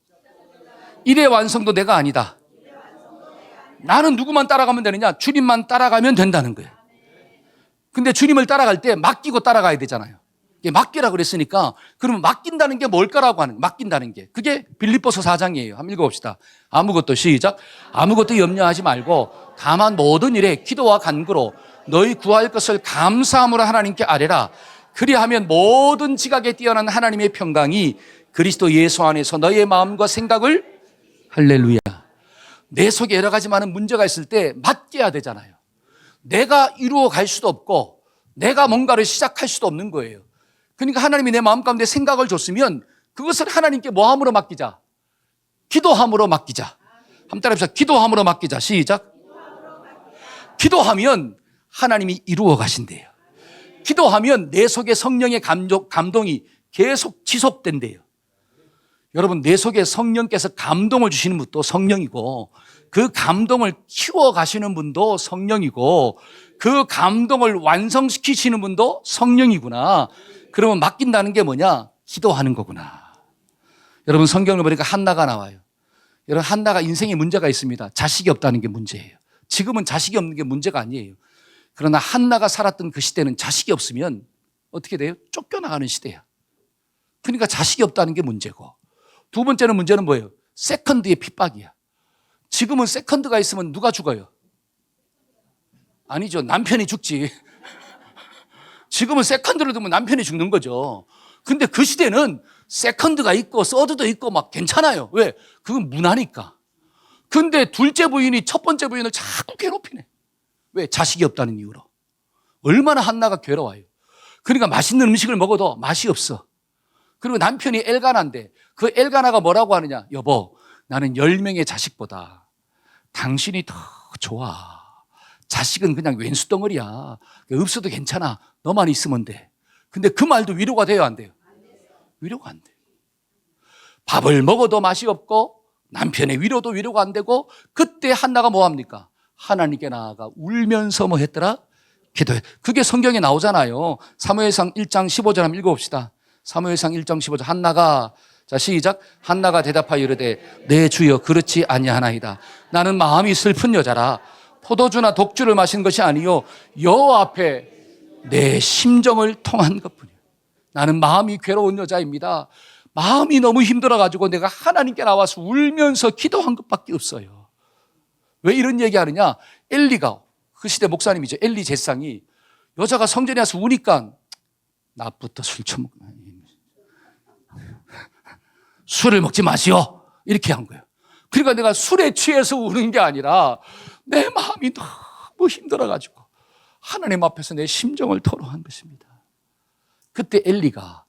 일의 완성도 내가 아니다. 나는 누구만 따라가면 되느냐? 주님만 따라가면 된다는 거예요. 근데 주님을 따라갈 때 맡기고 따라가야 되잖아요. 맡기라 그랬으니까 그러면 맡긴다는 게 뭘까라고 하는, 맡긴다는 게 그게 빌립보서 4장이에요. 한번 읽어봅시다. 아무것도, 시작. 아무것도 염려하지 말고 다만 모든 일에 기도와 간구로 너희 구할 것을 감사함으로 하나님께 아뢰라. 그리하면 모든 지각에 뛰어난 하나님의 평강이 그리스도 예수 안에서 너희의 마음과 생각을, 할렐루야, 내 속에 여러 가지 많은 문제가 있을 때 맡겨야 되잖아요. 내가 이루어 갈 수도 없고 내가 뭔가를 시작할 수도 없는 거예요. 그러니까 하나님이 내 마음 가운데 생각을 줬으면 그것을 하나님께 뭐함으로 맡기자? 기도함으로 맡기자. 한번 따라해봅시다. 기도함으로 맡기자. 시작. 기도하면 하나님이 이루어 가신대요. 기도하면 내 속에 성령의 감동이 계속 지속된대요. 여러분, 내 속에 성령께서 감동을 주시는 분도 성령이고 그 감동을 키워 가시는 분도 성령이고 그 감동을 완성시키시는 분도 성령이구나. 그러면 맡긴다는 게 뭐냐? 기도하는 거구나. 여러분, 성경을 보니까 한나가 나와요. 여러분, 한나가 인생에 문제가 있습니다. 자식이 없다는 게 문제예요. 지금은 자식이 없는 게 문제가 아니에요. 그러나 한나가 살았던 그 시대는 자식이 없으면 어떻게 돼요? 쫓겨나가는 시대야. 그러니까 자식이 없다는 게 문제고, 두 번째는 문제는 뭐예요? 세컨드의 핍박이야. 지금은 세컨드가 있으면 누가 죽어요? 아니죠. 남편이 죽지. 지금은 세컨드를 두면 남편이 죽는 거죠. 근데 그 시대는 세컨드가 있고 서드도 있고 막 괜찮아요. 왜? 그건 문화니까. 근데 둘째 부인이 첫 번째 부인을 자꾸 괴롭히네. 왜? 자식이 없다는 이유로. 얼마나 한나가 괴로워요. 그러니까 맛있는 음식을 먹어도 맛이 없어. 그리고 남편이 엘가나인데 그 엘가나가 뭐라고 하느냐? 여보, 나는 10명의 자식보다 당신이 더 좋아. 자식은 그냥 왼수 덩어리야. 없어도 괜찮아. 너만 있으면 돼. 근데 그 말도 위로가 돼요, 안 돼요? 위로가 안 돼요. 밥을 먹어도 맛이 없고 남편의 위로도 위로가 안 되고, 그때 한나가 뭐 합니까? 하나님께 나아가 울면서 뭐 했더라? 기도해. 그게 성경에 나오잖아요. 사무엘상 1장 15절 한번 읽어봅시다. 사무엘상 1장 15절. 한나가, 자 시작. 한나가 대답하여 이르되 내 주여 그렇지 아니하나이다. 나는 마음이 슬픈 여자라. 포도주나 독주를 마신 것이 아니요 여호와 앞에 내 심정을 통한 것뿐이야. 나는 마음이 괴로운 여자입니다. 마음이 너무 힘들어가지고 내가 하나님께 나와서 울면서 기도한 것밖에 없어요. 왜 이런 얘기하느냐? 엘리가, 그 시대 목사님이죠. 엘리 제상이 여자가 성전에 와서 우니까 낮부터 술 처먹, 술을 먹지 마시오. 이렇게 한 거예요. 그러니까 내가 술에 취해서 우는 게 아니라 내 마음이 너무 힘들어가지고 하나님 앞에서 내 심정을 토로한 것입니다. 그때 엘리가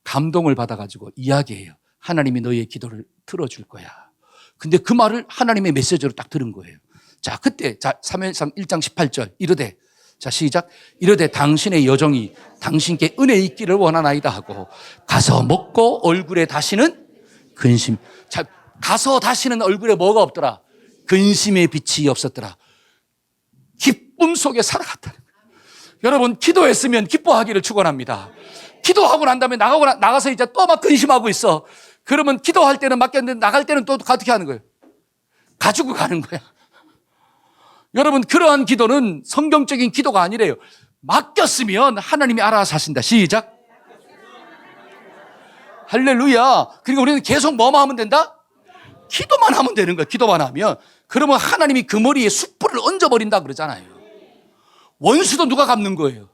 감동을 받아가지고 이야기해요. 하나님이 너희의 기도를 들어줄 거야. 근데 그 말을 하나님의 메시지로 딱 들은 거예요. 자, 그때, 자, 사무엘상 1장 18절. 이르되, 자, 시작. 이르되 당신의 여종이 당신께 은혜 있기를 원하나이다 하고 가서 먹고 얼굴에 다시는 근심. 자, 가서 다시는 얼굴에 뭐가 없더라? 근심의 빛이 없었더라. 기쁨 속에 살아갔다는 거예요. 여러분, 기도했으면 기뻐하기를 축원합니다. 기도하고 난 다음에 나가서 이제 또 막 근심하고 있어. 그러면 기도할 때는 맡겼는데 나갈 때는 또 어떻게 하는 거예요? 가지고 가는 거야. 여러분, 그러한 기도는 성경적인 기도가 아니래요. 맡겼으면 하나님이 알아서 하신다. 시작. 할렐루야. 그러니까 우리는 계속 뭐만 하면 된다? 기도만 하면 되는 거야. 기도만 하면. 그러면 하나님이 그 머리에 숯불을 얹어버린다 그러잖아요. 원수도 누가 갚는 거예요?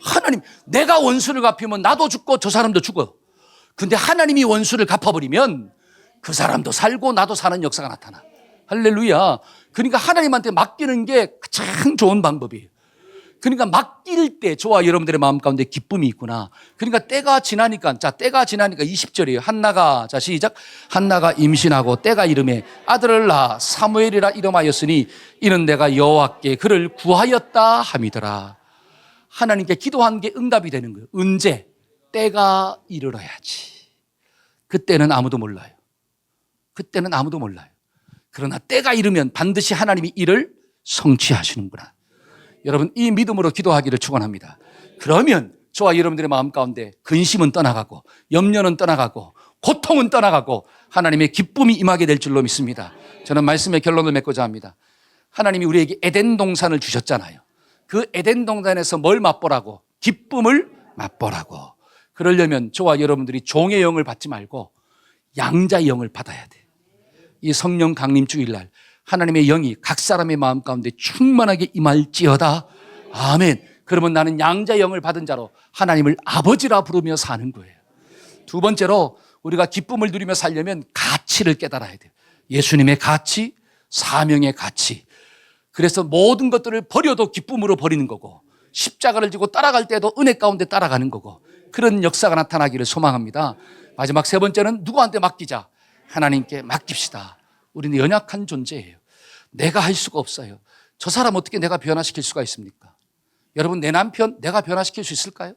하나님. 내가 원수를 갚으면 나도 죽고 저 사람도 죽어. 근데 하나님이 원수를 갚아버리면 그 사람도 살고 나도 사는 역사가 나타나. 할렐루야. 그러니까 하나님한테 맡기는 게 가장 좋은 방법이에요. 그러니까 맡길 때 저와 여러분들의 마음 가운데 기쁨이 있구나. 그러니까 때가 지나니까, 자, 때가 지나니까 20절이에요. 한나가, 자, 시작. 한나가 임신하고 때가 이름에 아들을 낳아 사무엘이라 이름하였으니 이는 내가 여호와께 그를 구하였다 함이더라. 하나님께 기도한 게 응답이 되는 거예요. 언제? 때가 이르러야지. 그때는 아무도 몰라요. 그때는 아무도 몰라요. 그러나 때가 이르면 반드시 하나님이 이를 성취하시는구나. 여러분, 이 믿음으로 기도하기를 축원합니다. 그러면 저와 여러분들의 마음 가운데 근심은 떠나가고 염려는 떠나가고 고통은 떠나가고 하나님의 기쁨이 임하게 될 줄로 믿습니다. 저는 말씀의 결론을 맺고자 합니다. 하나님이 우리에게 에덴 동산을 주셨잖아요. 그 에덴 동산에서 뭘 맛보라고? 기쁨을 맛보라고. 그러려면 저와 여러분들이 종의 영을 받지 말고 양자의 영을 받아야 돼. 이 성령 강림 주일날 하나님의 영이 각 사람의 마음 가운데 충만하게 임할지어다. 아멘. 그러면 나는 양자의 영을 받은 자로 하나님을 아버지라 부르며 사는 거예요. 두 번째로 우리가 기쁨을 누리며 살려면 가치를 깨달아야 돼요. 예수님의 가치, 사명의 가치. 그래서 모든 것들을 버려도 기쁨으로 버리는 거고, 십자가를 지고 따라갈 때도 은혜 가운데 따라가는 거고, 그런 역사가 나타나기를 소망합니다. 마지막 세 번째는 누구한테 맡기자? 하나님께 맡깁시다. 우리는 연약한 존재예요. 내가 할 수가 없어요. 저 사람 어떻게 내가 변화시킬 수가 있습니까? 여러분, 내 남편 내가 변화시킬 수 있을까요?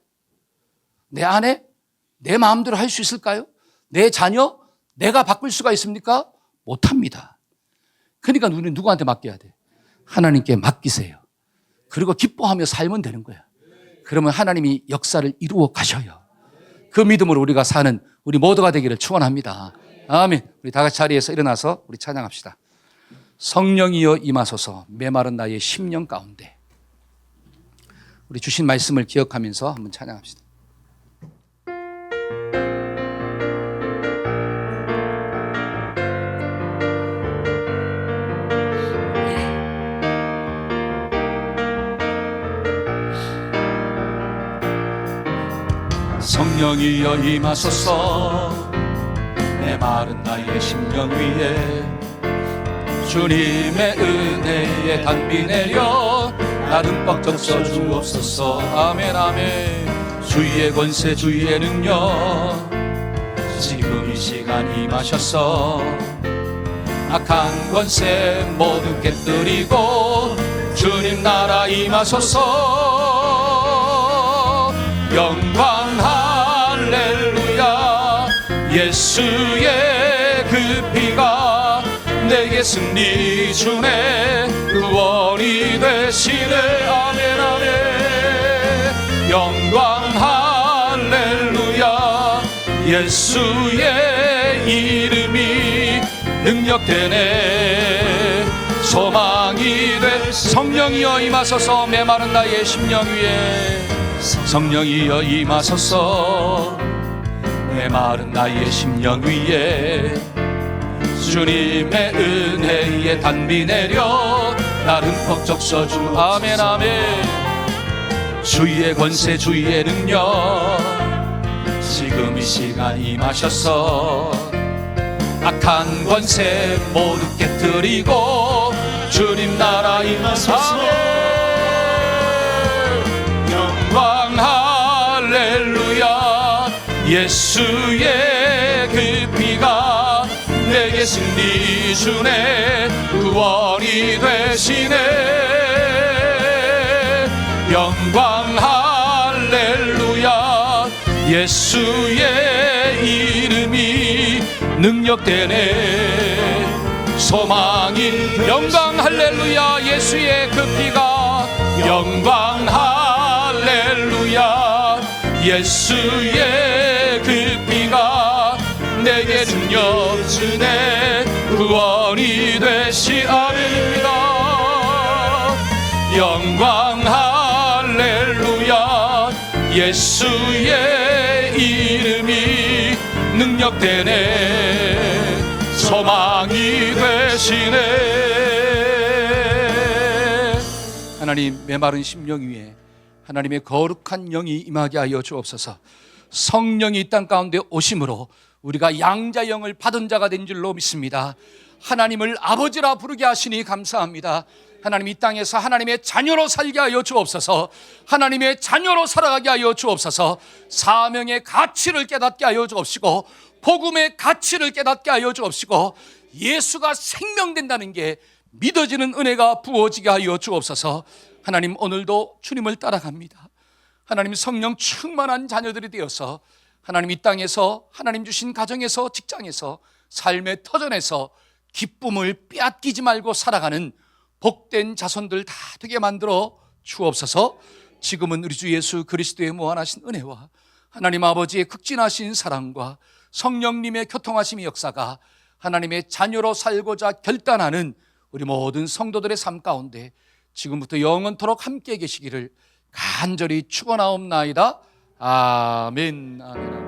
내 아내 내 마음대로 할 수 있을까요? 내 자녀 내가 바꿀 수가 있습니까? 못합니다. 그러니까 우리는 누구한테 맡겨야 돼? 하나님께 맡기세요. 그리고 기뻐하며 살면 되는 거야. 그러면 하나님이 역사를 이루어 가셔요. 그 믿음으로 우리가 사는 우리 모두가 되기를 축원합니다. 아멘. 우리 다 같이 자리에서 일어나서 우리 찬양합시다. 성령이여 임하소서 메마른 나의 심령 가운데. 우리 주신 말씀을 기억하면서 한번 찬양합시다. 성령이여 임하소서 메마른 나의 심령 위에 주님의 은혜에 단비 내려 나는 뻑적 써주옵소서. 아멘 아멘. 주의 권세 주의 능력 지금 이 시간 임하셔서 악한 권세 모두 깨뜨리고 주님 나라 임하소서. 영광 할렐루야. 예수의 그 피가 내게 승리 주네 구원이 되시네. 아멘 아멘. 영광 할렐루야. 예수의 이름이 능력되네 소망이 돼. 성령이여 임하소서 메마른 나의 심령 위에. 성령이여 임하소서 메마른 나의 심령 위에 주님의 은혜에 단비 내려 나를 벅적 써주. 아멘 아멘. 주의 권세 주의 능력 지금 이 시간 임하셔서 악한 권세 모두 깨뜨리고 주님 나라 임하소서. 영광 할렐루야. 예수의 그 피가 내게 승리 주네 구원이 되시네. 영광 할렐루야. 예수의 이름이 능력되네 소망이. 영광 할렐루야. 예수의 그 피가. 영광 할렐루야. 예수의 그 피가 내게 능력 주네 구원이 되시. 아멘입니다. 영광 할렐루야. 예수의 이름이 능력되네 소망이 되시네. 하나님 메마른 심령 위에 하나님의 거룩한 영이 임하게 하여 주옵소서. 성령이 이 땅 가운데 오심으로 우리가 양자영을 받은 자가 된 줄로 믿습니다. 하나님을 아버지라 부르게 하시니 감사합니다. 하나님 이 땅에서 하나님의 자녀로 살게 하여 주옵소서. 하나님의 자녀로 살아가게 하여 주옵소서. 사명의 가치를 깨닫게 하여 주옵시고 복음의 가치를 깨닫게 하여 주옵시고 예수가 생명된다는 게 믿어지는 은혜가 부어지게 하여 주옵소서. 하나님 오늘도 주님을 따라갑니다. 하나님 성령 충만한 자녀들이 되어서 하나님 이 땅에서 하나님 주신 가정에서 직장에서 삶의 터전에서 기쁨을 빼앗기지 말고 살아가는 복된 자손들 다 되게 만들어 주옵소서. 지금은 우리 주 예수 그리스도의 무한하신 은혜와 하나님 아버지의 극진하신 사랑과 성령님의 교통하심의 역사가 하나님의 자녀로 살고자 결단하는 우리 모든 성도들의 삶 가운데 지금부터 영원토록 함께 계시기를 간절히 축원하옵나이다. 아멘. 아멘.